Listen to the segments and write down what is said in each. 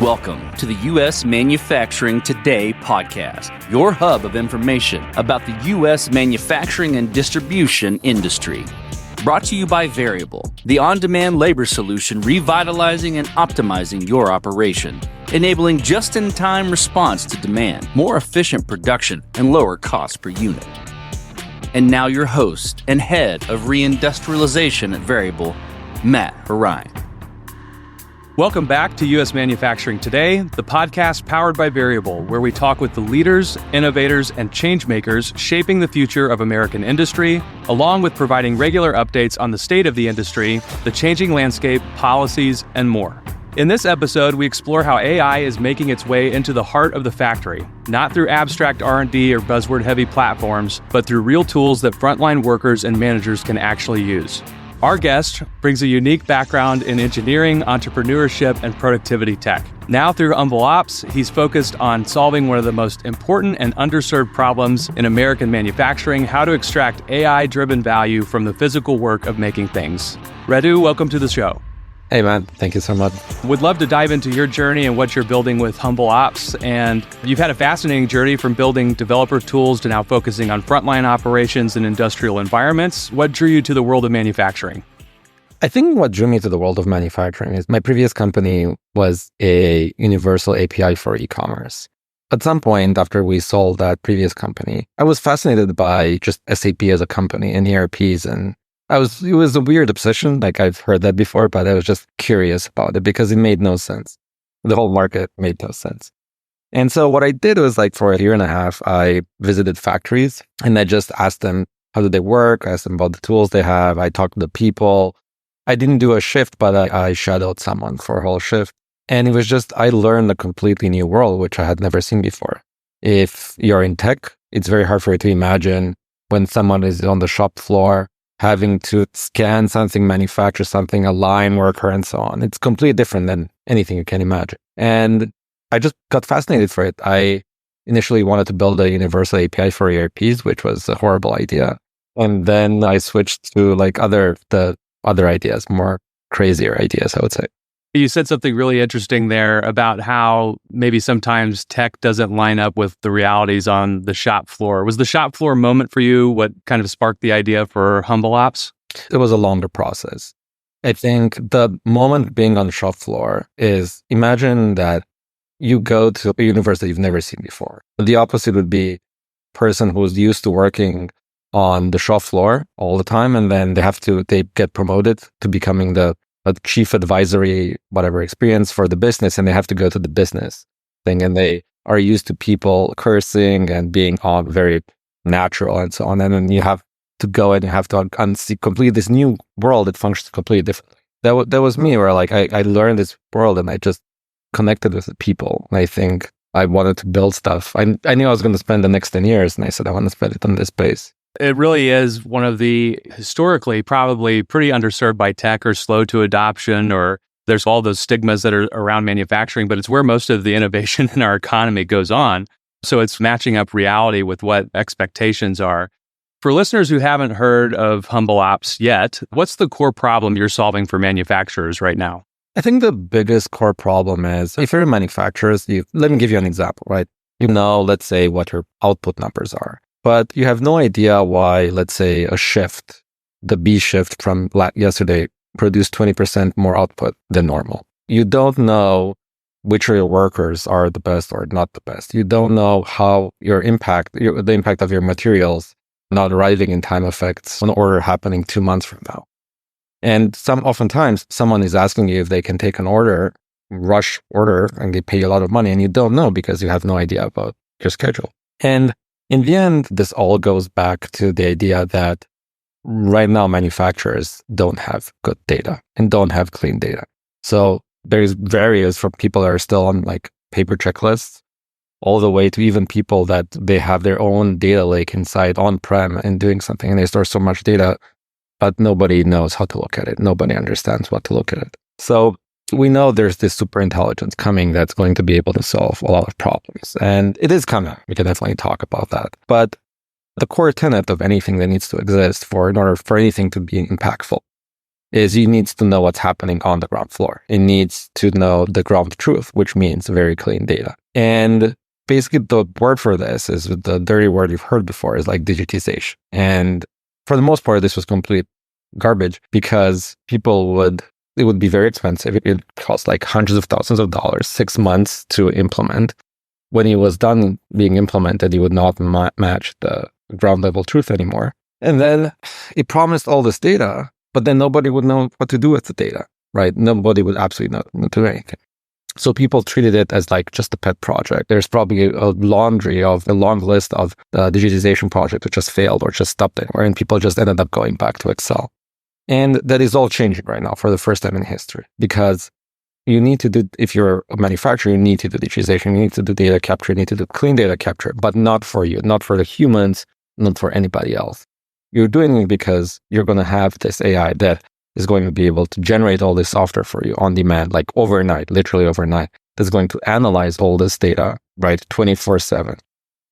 Welcome to the U.S. Manufacturing Today podcast, your hub of information about the U.S. manufacturing and distribution industry. Brought to you by Variable, the on-demand labor solution revitalizing and optimizing your operation, enabling just-in-time response to demand, more efficient production, and lower cost per unit. And now your host and head of reindustrialization at Variable, Matt Horine. Welcome back to U.S. Manufacturing Today, the podcast powered by Variable, where we talk with the leaders, innovators, and changemakers shaping the future of American industry, along with providing regular updates on the state of the industry, the changing landscape, policies, and more. In this episode, we explore how AI is making its way into the heart of the factory, not through abstract R&D or buzzword-heavy platforms, but through real tools that frontline workers and managers can actually use. Our guest brings a unique background in engineering, entrepreneurship, and productivity tech. Now through Humble Ops, he's focused on solving one of the most important and underserved problems in American manufacturing, how to extract AI-driven value from the physical work of making things. Radu, welcome to the show. Hey man, thank you so much. Would love to dive into your journey and what you're building with Humble Ops. And you've had a fascinating journey from building developer tools to now focusing on frontline operations in industrial environments. What drew you to the world of manufacturing? I think what drew me to the world of manufacturing is my previous company was a universal API for e-commerce. At some point after we sold that previous company, I was fascinated by just SAP as a company and ERPs, and it was a weird obsession. Like I've heard that before, but I was just curious about it because it made no sense. The whole market made no sense. And so what I did was for a year and a half, I visited factories and I just asked them, how do they work? I asked them about the tools they have. I talked to the people. I didn't do a shift, but I shadowed someone for a whole shift. And it was just, I learned a completely new world, which I had never seen before. If you're in tech, it's very hard for you to imagine when someone is on the shop floor having to scan something, manufacture something, a line worker, and so on. It's completely different than anything you can imagine. And I just got fascinated for it. I initially wanted to build a universal API for ERPs, which was a horrible idea. And then I switched to the other ideas, more crazier ideas, I would say. You said something really interesting there about how maybe sometimes tech doesn't line up with the realities on the shop floor. Was the shop floor moment for you what kind of sparked the idea for Humble Ops? It was a longer process. I think the moment being on the shop floor is, imagine that you go to a university you've never seen before. The opposite would be a person who's used to working on the shop floor all the time, and then they get promoted to becoming the chief advisory, whatever experience for the business, and they have to go to the business thing, and they are used to people cursing and being all very natural and so on. And then you have to go and you have to complete this new world that functions completely differently. That was me, where I learned this world and I just connected with the people. And I think I wanted to build stuff. I knew I was going to spend the next 10 years, and I said I want to spend it on this space. It really is one of the historically probably pretty underserved by tech or slow to adoption, or there's all those stigmas that are around manufacturing, but it's where most of the innovation in our economy goes on. So it's matching up reality with what expectations are. For listeners who haven't heard of Humble Ops yet, what's the core problem you're solving for manufacturers right now? I think the biggest core problem is, if you're a manufacturer, let me give you an example, right? Let's say what your output numbers are. But you have no idea why, let's say, a shift, the B shift from yesterday, produced 20% more output than normal. You don't know which of your workers are the best or not the best. You don't know how the impact of your materials not arriving in time affects an order happening 2 months from now. And oftentimes, someone is asking you if they can take an order, rush order, and they pay you a lot of money, and you don't know because you have no idea about your schedule. And in the end, this all goes back to the idea that right now manufacturers don't have good data and don't have clean data. So there's various from people that are still on paper checklists, all the way to even people that they have their own data lake inside on-prem and doing something, and they store so much data, but nobody knows how to look at it. Nobody understands what to look at it. So we know there's this super intelligence coming that's going to be able to solve a lot of problems. And it is coming. We can definitely talk about that. But the core tenet of anything that needs to exist in order for anything to be impactful is it needs to know what's happening on the ground floor. It needs to know the ground truth, which means very clean data. And basically the word for this is the dirty word you've heard before is like digitization. And for the most part, this was complete garbage because it would be very expensive. It would cost like hundreds of thousands of dollars, 6 months to implement. When it was done being implemented, it would not match the ground level truth anymore. And then it promised all this data, but then nobody would know what to do with the data, right? Nobody would absolutely not do anything. So people treated it as like just a pet project. There's probably a long list of digitization projects that just failed or just stopped anywhere, and people just ended up going back to Excel. And that is all changing right now for the first time in history, because you need to do, if you're a manufacturer, you need to do digitization, you need to do data capture, you need to do clean data capture, but not for you, not for the humans, not for anybody else. You're doing it because you're going to have this AI that is going to be able to generate all this software for you on demand, like overnight, literally overnight, that's going to analyze all this data, right, 24/7.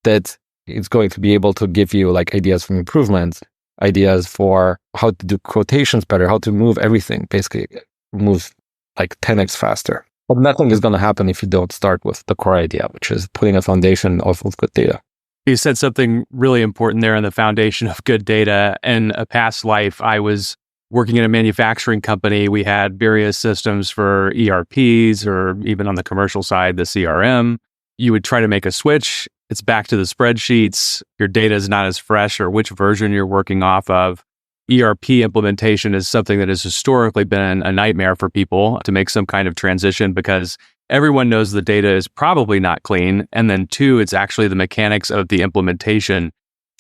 That it's going to be able to give you like ideas for improvements, ideas for how to do quotations better, how to move everything, basically move like 10x faster. But nothing is going to happen if you don't start with the core idea, which is putting a foundation of good data. You said something really important there on the foundation of good data. In a past life, I was working in a manufacturing company. We had various systems for ERPs, or even on the commercial side, the CRM. You would try to make a switch. It's back to the spreadsheets. Your data is not as fresh, or which version you're working off of. ERP implementation is something that has historically been a nightmare for people to make some kind of transition, because everyone knows the data is probably not clean. And then two, it's actually the mechanics of the implementation.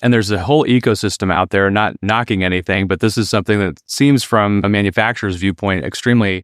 And there's a whole ecosystem out there, not knocking anything, but this is something that seems from a manufacturer's viewpoint extremely,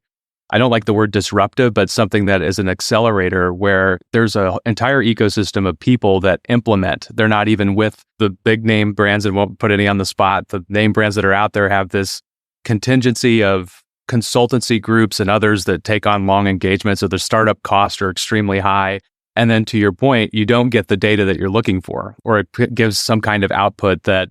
I don't like the word disruptive, but something that is an accelerator, where there's an entire ecosystem of people that implement. They're not even with the big name brands, and won't put any on the spot. The name brands that are out there have this contingency of consultancy groups and others that take on long engagements, so the startup costs are extremely high. And then to your point, you don't get the data that you're looking for, or it gives some kind of output that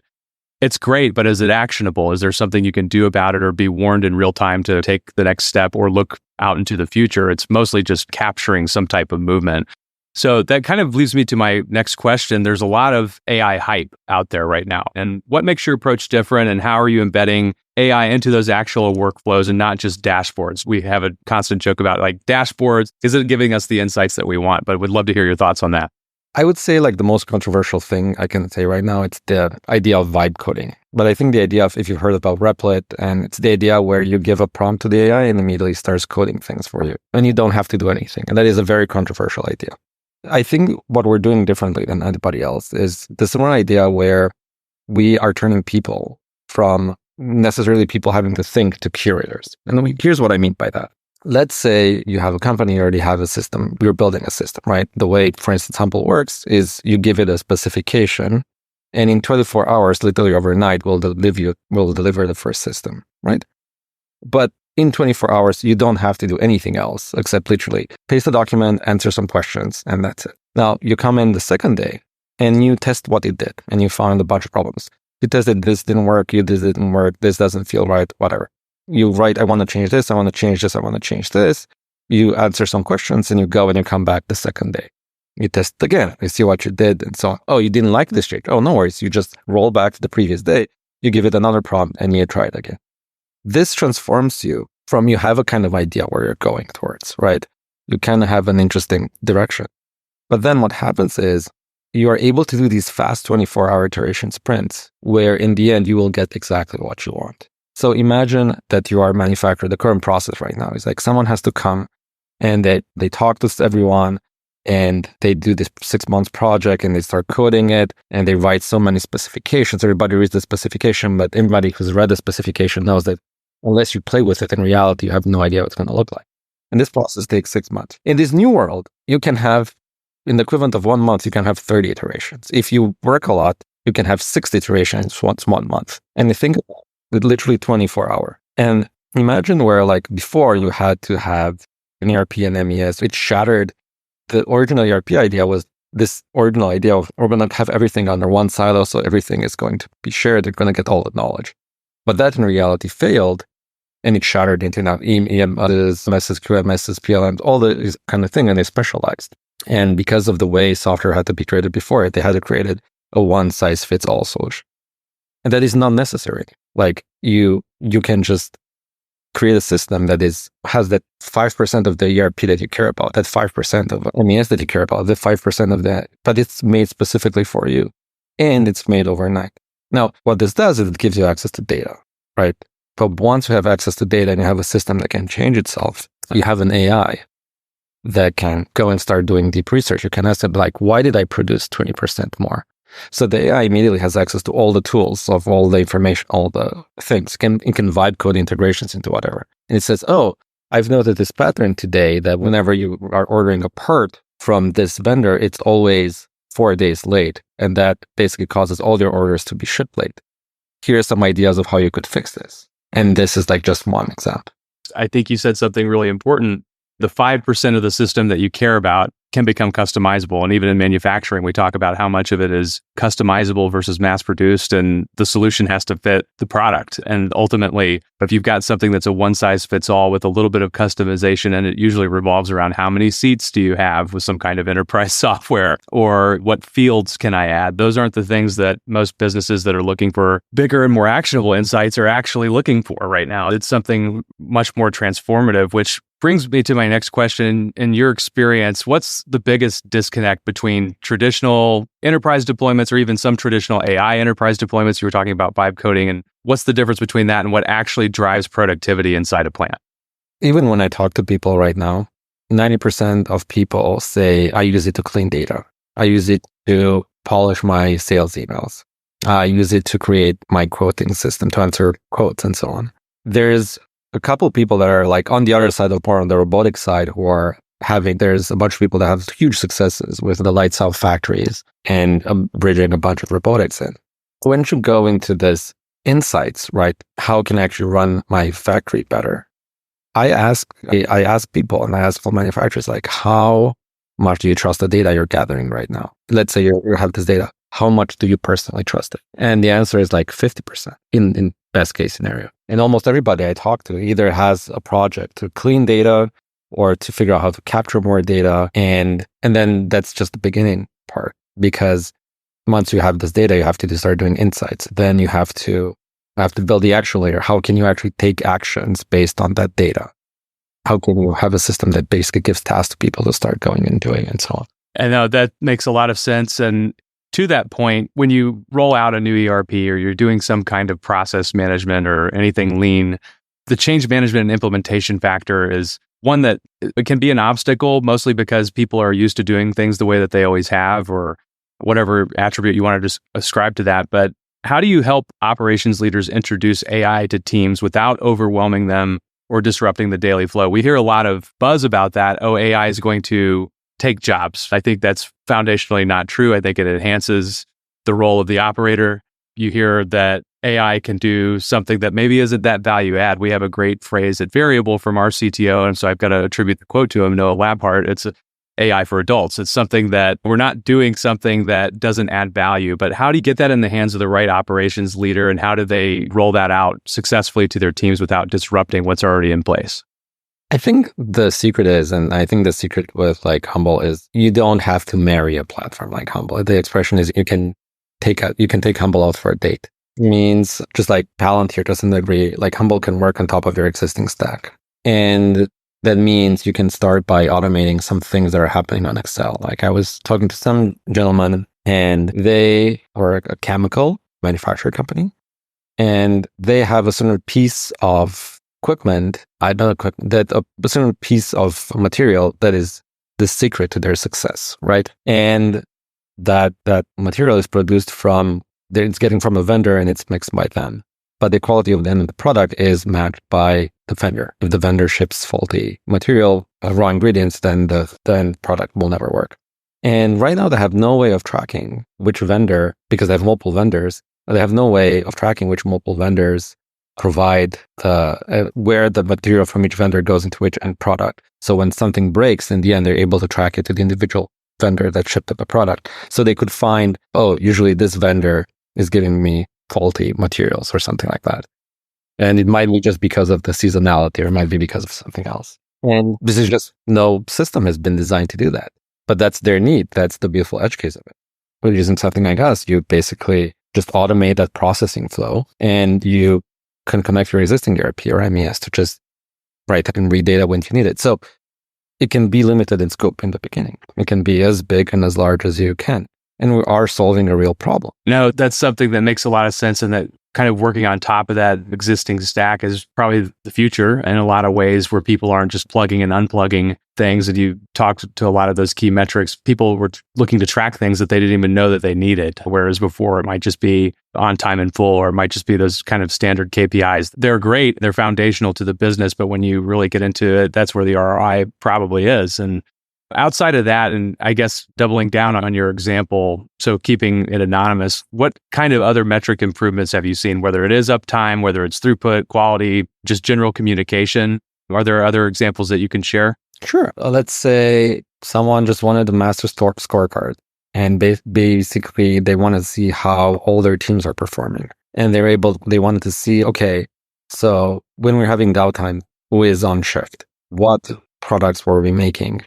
it's great, but is it actionable? Is there something you can do about it, or be warned in real time to take the next step or look out into the future? It's mostly just capturing some type of movement. So that kind of leads me to my next question. There's a lot of AI hype out there right now. And what makes your approach different, and how are you embedding AI into those actual workflows and not just dashboards? We have a constant joke about like dashboards. Is it giving us the insights that we want? But we'd love to hear your thoughts on that. I would say like the most controversial thing I can say right now, it's the idea of vibe coding. But I think the idea of, if you've heard about Replit, and it's the idea where you give a prompt to the AI and immediately starts coding things for you, and you don't have to do anything. And that is a very controversial idea. I think what we're doing differently than anybody else is this one idea where we are turning people from necessarily people having to think to curators. And here's what I mean by that. Let's say you have a company, you already have a system, you're building a system, right? The way, for instance, Humble works is you give it a specification, and in 24 hours, literally overnight, will deliver the first system, right? But in 24 hours, you don't have to do anything else except literally paste the document, answer some questions, and that's it. Now, you come in the second day and you test what it did, and you found a bunch of this didn't work, this didn't work, this doesn't feel right, whatever. You write, I want to change this, I want to change this, I want to change this. You answer some questions, and you go and you come back the second day. You test again, you see what you did, and so on. Oh, you didn't like this change. Oh, no worries. You just roll back to the previous day, you give it another prompt, and you try it again. This transforms you from, you have a kind of idea where you're going towards, right? You kind of have an interesting direction. But then what happens is you are able to do these fast 24-hour iteration sprints, where in the end, you will get exactly what you want. So imagine that you are a manufacturer. The current process right now is like someone has to come and they talk to everyone, and they do this 6 months project, and they start coding it, and they write so many specifications. Everybody reads the specification, but everybody who's read the specification knows that unless you play with it in reality, you have no idea what it's going to look like. And this process takes 6 months. In this new world, you can have, in the equivalent of 1 month, you can have 30 iterations. If you work a lot, you can have 60 iterations once 1 month. And you think about with literally 24 hours. And imagine where like before you had to have an ERP and MES, it shattered. The original ERP idea was this original idea of we're going to have everything under one silo, so everything is going to be shared. They're going to get all the knowledge. But that in reality failed. and it's shattered into now EM, MSSQL, MSSPLM, all these kind of thing, and they specialized. And because of the way software had to be created before it, they had to create a one-size-fits-all solution. And that is not necessary. Like you can just create a system that has that 5% of the ERP that you care about, that 5% of MES that you care about, the 5% of that, but it's made specifically for you. And it's made overnight. Now, what this does is it gives you access to data, right? But once you have access to data and you have a system that can change itself, you have an AI that can go and start doing deep research. You can ask it like, why did I produce 20% more? So the AI immediately has access to all the tools of all the information, all the things. It can vibe code integrations into whatever. And it says, oh, I've noted this pattern today that whenever you are ordering a part from this vendor, it's always 4 days late. And that basically causes all your orders to be shipped late. Here are some ideas of how you could fix this. And this is like just one example. I think you said something really important. The 5% of the system that you care about can become customizable. And even in manufacturing, we talk about how much of it is customizable versus mass produced, and the solution has to fit the product. And ultimately, if you've got something that's a one size fits all with a little bit of customization, and it usually revolves around how many seats do you have with some kind of enterprise software, or what fields can I add? Those aren't the things that most businesses that are looking for bigger and more actionable insights are actually looking for right now. It's something much more transformative, which brings me to my next question. In your experience, what's the biggest disconnect between traditional enterprise deployments or even some traditional AI enterprise deployments? You were talking about vibe coding, and what's the difference between that and what actually drives productivity inside a plant? Even when I talk to people right now, 90% of people say, I use it to clean data. I use it to polish my sales emails. I use it to create my quoting system to answer quotes and so on. There's a couple of people that are like on the other side of more on the robotic side who are there's a bunch of people that have huge successes with the lights out factories and bridging a bunch of robotics in. When you go into this insights, right? How can I actually run my factory better? I ask people and I ask all manufacturers, like, how much do you trust the data you're gathering right now? Let's say you have this data. How much do you personally trust it? And the answer is like 50% in best case scenario. And almost everybody I talk to either has a project to clean data or to figure out how to capture more data. And then that's just the beginning part, because once you have this data, you have to start doing insights. Then you have to build the action layer. How can you actually take actions based on that data? How can you have a system that basically gives tasks to people to start going and doing and so on? I know that makes a lot of sense. And to that point, when you roll out a new ERP or you're doing some kind of process management or anything lean, the change management and implementation factor is one that it can be an obstacle, mostly because people are used to doing things the way that they always have, or whatever attribute you want to just ascribe to that. But how do you help operations leaders introduce AI to teams without overwhelming them or disrupting the daily flow? We hear a lot of buzz about that. Oh, AI is going to take jobs. I think that's foundationally not true. I think it enhances the role of the operator. You hear that AI can do something that maybe isn't that value add. We have a great phrase at Variable from our CTO, and so I've got to attribute the quote to him, Noah Labhart. It's AI for adults. It's something that we're not doing something that doesn't add value, but how do you get that in the hands of the right operations leader, and how do they roll that out successfully to their teams without disrupting what's already in place? I think the secret is, and I think the secret with like Humble is, you don't have to marry a platform like Humble. The expression is you can take Humble out for a date. It means just like Palantir doesn't agree, like Humble can work on top of your existing stack. And that means you can start by automating some things that are happening on Excel. Like I was talking to some gentleman and they are a chemical manufacturer company, and they have a certain piece of equipment, a certain piece of material that is the secret to their success, right? And that material is produced it's getting from a vendor and it's mixed by them. But the quality of the end of the product is matched by the vendor. If the vendor ships faulty material, raw ingredients, then the end product will never work. And right now they have no way of tracking which vendor, because they have multiple vendors, they have no way of tracking which multiple vendors provide where the material from each vendor goes into which end product. So when something breaks, in the end, they're able to track it to the individual vendor that shipped up the product. So they could find, usually this vendor is giving me faulty materials or something like that. And it might be just because of the seasonality, or it might be because of something else. And this is just no system has been designed to do that. But that's their need. That's the beautiful edge case of it. But using something like us, you basically just automate that processing flow, and you can connect your existing ERP or MES to just write and read data when you need it. So it can be limited in scope in the beginning. It can be as big and as large as you can. And we are solving a real problem. No, that's something that makes a lot of sense, and that kind of working on top of that existing stack is probably the future in a lot of ways, where people aren't just plugging and unplugging things. And you talked to a lot of those key metrics. People were looking to track things that they didn't even know that they needed. Whereas before it might just be on time and full, or it might just be those kind of standard KPIs. They're great. They're foundational to the business. But when you really get into it, that's where the ROI probably is. And outside of that, and I guess doubling down on your example, so keeping it anonymous, what kind of other metric improvements have you seen, whether it is uptime, whether it's throughput, quality, just general communication? Are there other examples that you can share? Sure. Let's say someone just wanted a master scorecard, and basically they want to see how all their teams are performing. And they wanted to see, okay, so when we're having downtime, who is on shift? What products were we making?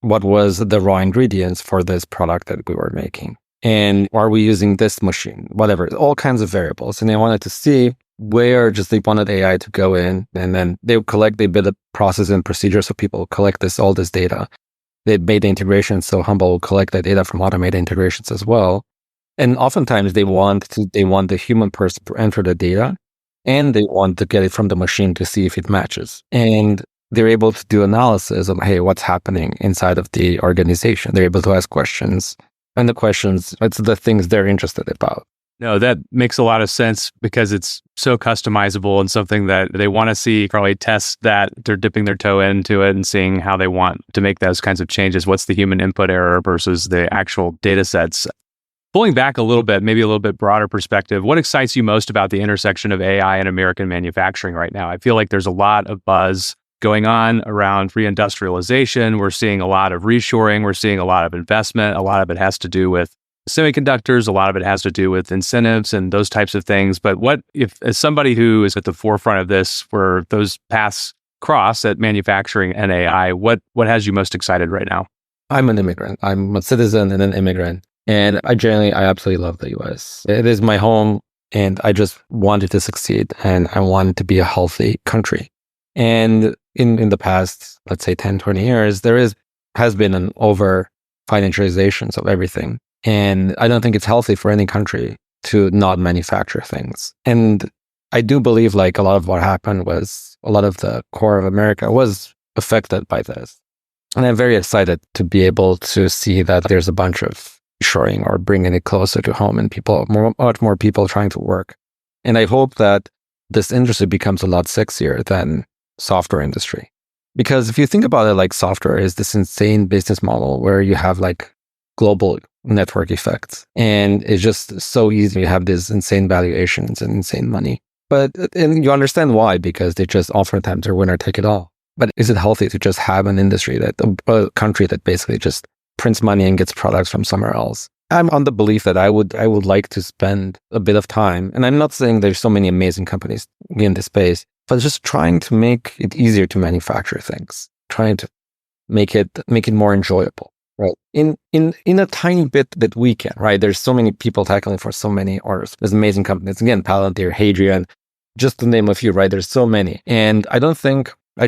What was the raw ingredients for this product that we were making? And are we using this machine? Whatever, all kinds of variables. And they wanted to see where they wanted AI to go in, and then they build a process and procedure so people collect all this data. They made the integration so Humble will collect that data from automated integrations as well. And oftentimes they want the human person to enter the data, and they want to get it from the machine to see if it matches. And they're able to do analysis of, hey, what's happening inside of the organization. They're able to ask questions. And the questions, it's the things they're interested about. No, that makes a lot of sense, because it's so customizable and something that they want to see, probably test that they're dipping their toe into it and seeing how they want to make those kinds of changes. What's the human input error versus the actual data sets? Pulling back a little bit, maybe a little bit broader perspective, what excites you most about the intersection of AI and American manufacturing right now? I feel like there's a lot of buzz going on around reindustrialization. We're seeing a lot of reshoring. We're seeing a lot of investment. A lot of it has to do with semiconductors. A lot of it has to do with incentives and those types of things. But what if, as somebody who is at the forefront of this, where those paths cross at manufacturing and AI, what has you most excited right now? I'm an immigrant. I'm a citizen and an immigrant. And I absolutely love the US. It is my home, and I just wanted to succeed, and I wanted to be a healthy country. And in the past, let's say 10, 20 years, has been an over financialization of everything. And I don't think it's healthy for any country to not manufacture things. And I do believe like a lot of what happened was a lot of the core of America was affected by this. And I'm very excited to be able to see that there's a bunch of shoring or bringing it closer to home, and much more people trying to work. And I hope that this industry becomes a lot sexier than software industry. Because if you think about it, like software is this insane business model where you have like global network effects, and it's just so easy to have these insane valuations and insane money. And you understand why, because they just oftentimes are winner take it all. But is it healthy to just have an industry a country that basically just prints money and gets products from somewhere else? I'm on the belief that I would like to spend a bit of time, and I'm not saying there's so many amazing companies in this space, but just trying to make it easier to manufacture things, trying to make it more enjoyable, right? In a tiny bit that we can, right? There's so many people tackling for so many orders. There's amazing companies, again, Palantir, Hadrian, just to name a few, right? There's so many. And I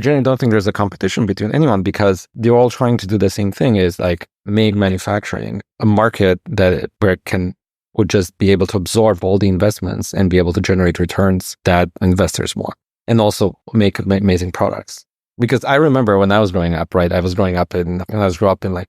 generally don't think there's a competition between anyone, because they're all trying to do the same thing, is like make manufacturing a market where it would just be able to absorb all the investments and be able to generate returns that investors want, and also make amazing products. Because I remember when I was growing up, right? I grew up in like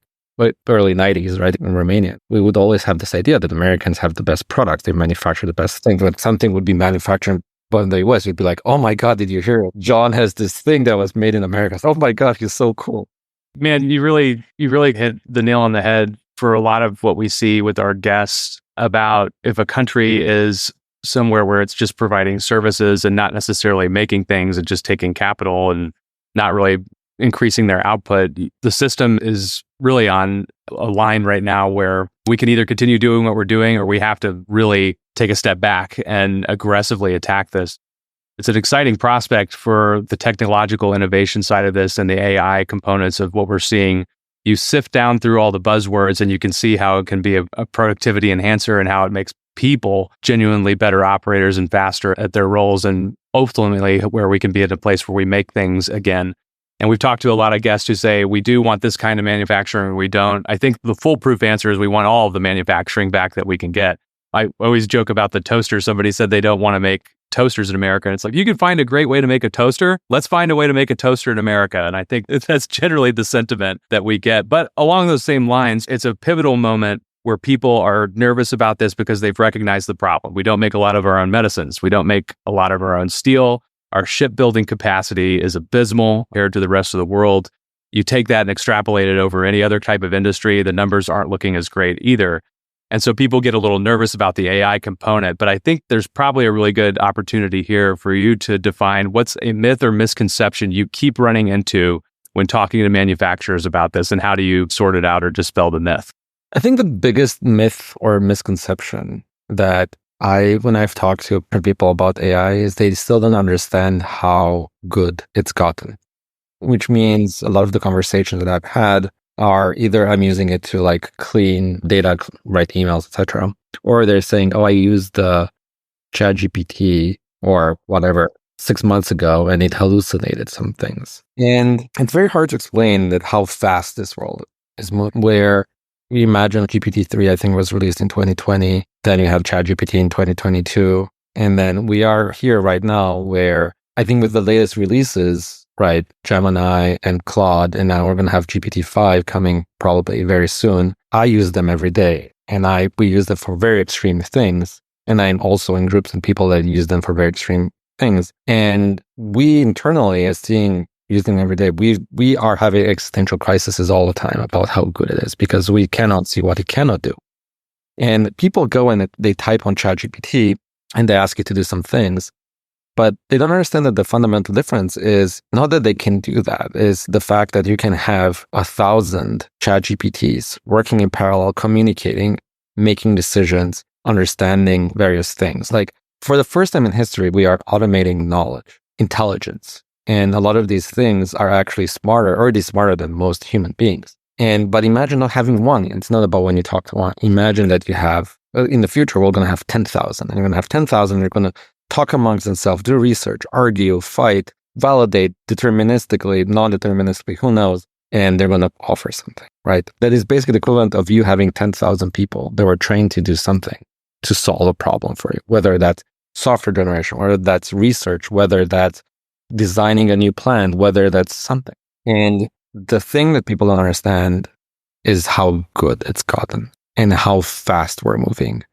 early 90s, right? In Romania, we would always have this idea that Americans have the best products. They manufacture the best things. When something would be manufactured in the US, we'd be like, oh my God, did you hear it? John has this thing that was made in America. Oh my God, he's so cool. Man, you really hit the nail on the head for a lot of what we see with our guests about if a country is somewhere where it's just providing services and not necessarily making things and just taking capital and not really increasing their output. The system is really on a line right now where we can either continue doing what we're doing, or we have to really take a step back and aggressively attack this. It's an exciting prospect for the technological innovation side of this and the AI components of what we're seeing. You sift down through all the buzzwords and you can see how it can be a productivity enhancer and how it makes people genuinely better operators and faster at their roles, and ultimately where we can be at a place where we make things again. And we've talked to a lot of guests who say, we do want this kind of manufacturing, we don't. I think the foolproof answer is we want all of the manufacturing back that we can get. I always joke about the toaster. Somebody said they don't want to make toasters in America. And it's like, you can find a great way to make a toaster. Let's find a way to make a toaster in America. And I think that's generally the sentiment that we get. But along those same lines, it's a pivotal moment where people are nervous about this because they've recognized the problem. We don't make a lot of our own medicines. We don't make a lot of our own steel. Our shipbuilding capacity is abysmal compared to the rest of the world. You take that and extrapolate it over any other type of industry, the numbers aren't looking as great either. And so people get a little nervous about the AI component, but I think there's probably a really good opportunity here for you to define what's a myth or misconception you keep running into when talking to manufacturers about this, and how do you sort it out or dispel the myth? I think the biggest myth or misconception that when I've talked to people about AI is they still don't understand how good it's gotten, which means a lot of the conversations that I've had are either I'm using it to like clean data, write emails, etc., or they're saying, oh, I used the ChatGPT or whatever 6 months ago and it hallucinated some things. And it's very hard to explain that how fast this world is moving, where you imagine GPT-3, I think, was released in 2020. Then you have ChatGPT in 2022. And then we are here right now where I think with the latest releases, right, Gemini and Claude, and now we're going to have GPT-5 coming probably very soon. I use them every day, and we use them for very extreme things. And I'm also in groups and people that use them for very extreme things. And we internally, as using them every day, we are having existential crises all the time about how good it is because we cannot see what it cannot do. And people go and they type on ChatGPT and they ask you to do some things, but they don't understand that the fundamental difference is not that they can do that, is the fact that you can have 1,000 ChatGPTs working in parallel, communicating, making decisions, understanding various things. Like for the first time in history, we are automating knowledge, intelligence. And a lot of these things are actually already smarter than most human beings. But imagine not having one. It's not about when you talk to one. Imagine that you have, in the future, we're going to have 10,000. And you're going to have 10,000. You're going to talk amongst themselves, do research, argue, fight, validate deterministically, non-deterministically, who knows? And they're going to offer something, right? That is basically the equivalent of you having 10,000 people that were trained to do something, to solve a problem for you, whether that's software generation, whether that's research, whether that's designing a new plan, whether that's something. And the thing that people don't understand is how good it's gotten and how fast we're moving.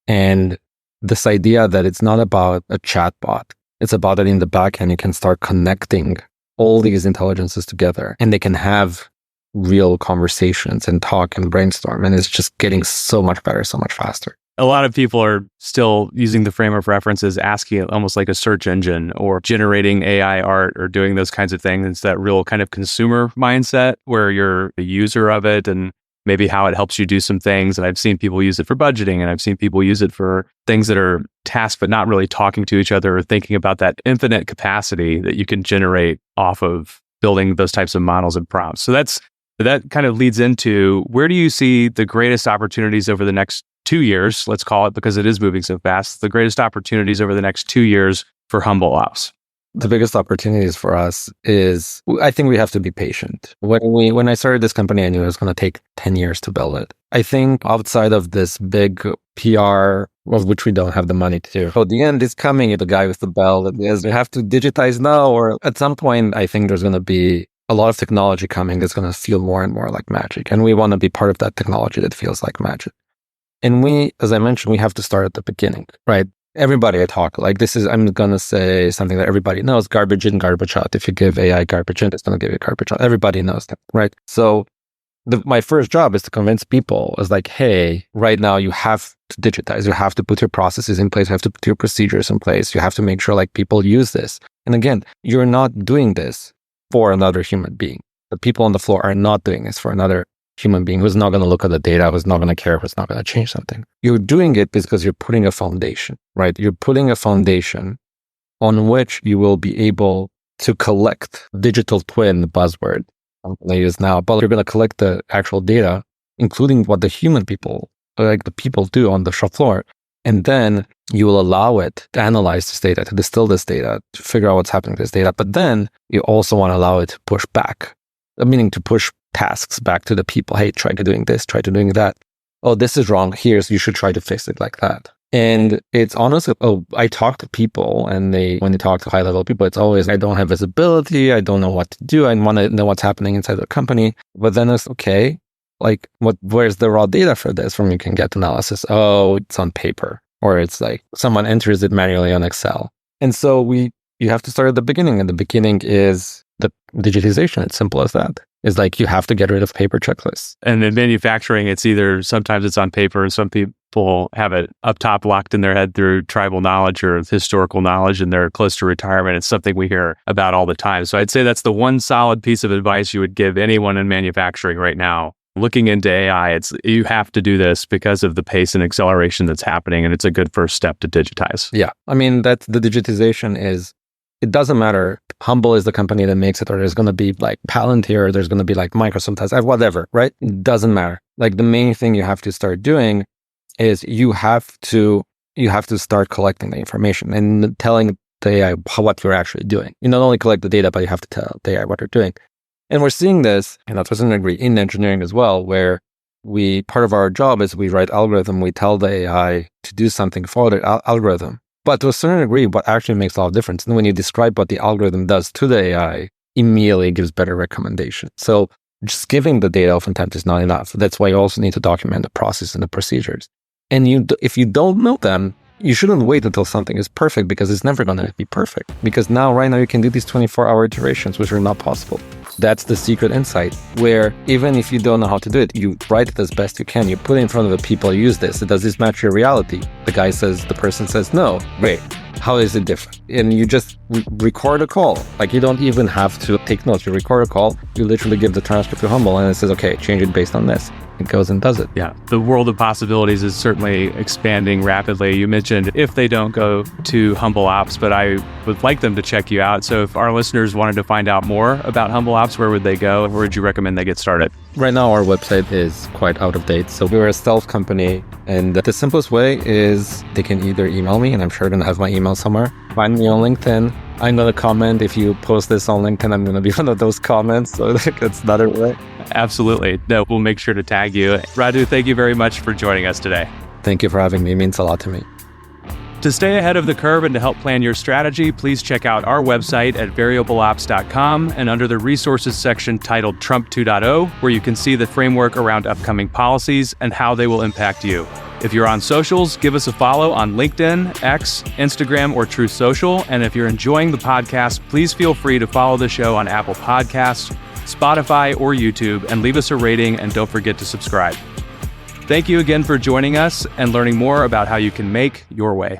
And this idea that it's not about a chatbot, it's about that in the back end, you can start connecting all these intelligences together and they can have real conversations and talk and brainstorm. And it's just getting so much better, so much faster. A lot of people are still using the frame of reference as asking it almost like a search engine or generating AI art or doing those kinds of things. It's that real kind of consumer mindset where you're a user of it and maybe how it helps you do some things. And I've seen people use it for budgeting, and I've seen people use it for things that are tasks, but not really talking to each other or thinking about that infinite capacity that you can generate off of building those types of models and prompts. So that kind of leads into, where do you see the greatest opportunities over the next 2 years, let's call it, because it is moving so fast, the greatest opportunities over the next 2 years for Humble Ops? The biggest opportunities for us is, I think we have to be patient. When I started this company, I knew it was going to take 10 years to build it. I think outside of this big PR, of which we don't have the money to do, so the end is coming, the guy with the bell that says, we have to digitize now, or at some point, I think there's going to be a lot of technology coming that's going to feel more and more like magic. And we want to be part of that technology that feels like magic. And we, as I mentioned, we have to start at the beginning, right? Everybody I talk, like this is, I'm going to say something that everybody knows, garbage in, garbage out. If you give AI garbage in, it's going to give you garbage out. Everybody knows that, right? So my first job is to convince people is like, hey, right now you have to digitize. You have to put your processes in place. You have to put your procedures in place. You have to make sure like people use this. And again, you're not doing this for another human being. The people on the floor are not doing this for another human being who's not going to look at the data, who's not going to care, who's not going to change something. You're doing it because you're putting a foundation, right? You're putting a foundation on which you will be able to collect digital twin buzzword. I'm going to use now, but you're going to collect the actual data, including what the human people, like the people do on the shop floor. And then you will allow it to analyze this data, to distill this data, to figure out what's happening to this data. But then you also want to allow it to push back, meaning to push tasks back to the people. Hey, try to doing this, try to doing that. Oh, this is wrong. You should try to fix it like that. And it's honestly, I talk to people and when they talk to high level people, it's always, I don't have visibility. I don't know what to do. I want to know what's happening inside the company. But then it's okay. Like, where's the raw data for this from you can get analysis? Oh, it's on paper, or it's like someone enters it manually on Excel. And so you have to start at the beginning, and the beginning is the digitization. It's simple as that. It's like you have to get rid of paper checklists. And in manufacturing, sometimes it's on paper, and some people have it up top locked in their head through tribal knowledge or historical knowledge, and they're close to retirement. It's something we hear about all the time. So I'd say that's the one solid piece of advice you would give anyone in manufacturing right now. Looking into AI, you have to do this because of the pace and acceleration that's happening, and it's a good first step to digitize. Yeah. I mean, that's the digitization is, it doesn't matter. Humble is the company that makes it, or there's going to be like Palantir, or there's going to be like Microsoft, whatever, right? It doesn't matter. Like, the main thing you have to start doing is you have to start collecting the information and telling the AI what you're actually doing. You not only collect the data, but you have to tell the AI what you're doing. And we're seeing this, and that's to a certain degree in engineering as well, where part of our job is we write algorithm, we tell the AI to do something for the algorithm. But to a certain degree, what actually makes a lot of difference, and when you describe what the algorithm does to the AI, immediately gives better recommendation. So just giving the data oftentimes is not enough. That's why you also need to document the process and the procedures. And if you don't know them, you shouldn't wait until something is perfect, because it's never going to be perfect. Because right now you can do these 24-hour iterations, which are not possible. That's the secret insight, where even if you don't know how to do it, you write it as best you can. You put it in front of the people, use this. Does this match your reality? The person says, no. Great. How is it different? And you just record a call. Like, you don't even have to take notes. You record a call. You literally give the transcript to Humble, and it says, okay, change it based on this. It goes and does it. Yeah. The world of possibilities is certainly expanding rapidly. You mentioned if they don't go to Humble Ops, but I would like them to check you out. So if our listeners wanted to find out more about Humble Ops, where would they go? Where would you recommend they get started? Right now, our website is quite out of date. So we're a stealth company. And the simplest way is they can either email me, and I'm sure they're going to have my email somewhere. Find me on LinkedIn. I'm going to comment. If you post this on LinkedIn, I'm going to be one of those comments. So that's another way. Absolutely. No, we'll make sure to tag you. Radu, thank you very much for joining us today. Thank you for having me. It means a lot to me. To stay ahead of the curve and to help plan your strategy, please check out our website at variableops.com and under the resources section titled Trump 2.0, where you can see the framework around upcoming policies and how they will impact you. If you're on socials, give us a follow on LinkedIn, X, Instagram, or Truth Social. And if you're enjoying the podcast, please feel free to follow the show on Apple Podcasts, Spotify, or YouTube, and leave us a rating, and don't forget to subscribe. Thank you again for joining us and learning more about how you can make your way.